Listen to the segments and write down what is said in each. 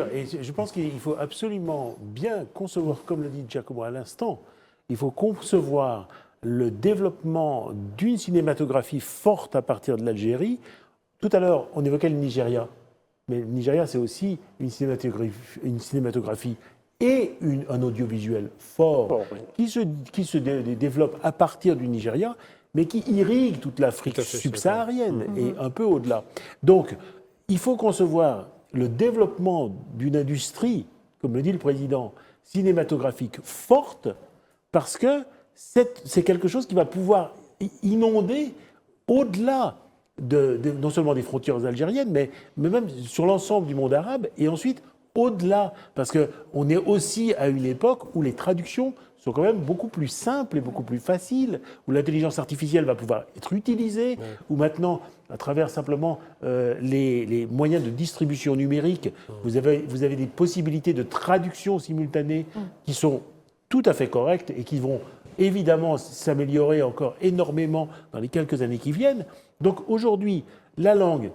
sûr, et je pense qu'il faut absolument bien concevoir, comme le dit Giacomo à l'instant, il faut concevoir le développement d'une cinématographie forte à partir de l'Algérie. Tout à l'heure, on évoquait le Nigeria, mais le Nigeria, c'est aussi une cinématographie et un audiovisuel fort Bon, oui. qui se développe à partir du Nigeria, mais qui irrigue toute l'Afrique Tout à fait, subsaharienne et un peu au-delà. Donc, il faut concevoir le développement d'une industrie, comme le dit le président, cinématographique forte, parce que c'est quelque chose qui va pouvoir inonder au-delà non seulement des frontières algériennes, mais même sur l'ensemble du monde arabe, et ensuite au-delà, parce qu'on est aussi à une époque où les traductions sont quand même beaucoup plus simples et beaucoup plus faciles, où l'intelligence artificielle va pouvoir être utilisée, où maintenant, à travers simplement les moyens de distribution numérique, vous avez des possibilités de traduction simultanée qui sont tout à fait correctes et qui vont évidemment s'améliorer encore énormément dans les quelques années qui viennent. Donc aujourd'hui, la langue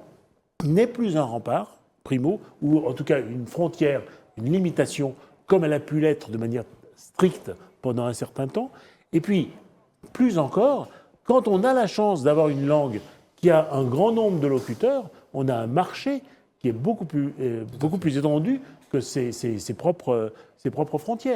n'est plus un rempart, primo, ou en tout cas une frontière, une limitation, comme elle a pu l'être de manière stricte pendant un certain temps. Et puis, plus encore, quand on a la chance d'avoir une langue qui a un grand nombre de locuteurs, on a un marché qui est beaucoup plus étendu que ses propres frontières.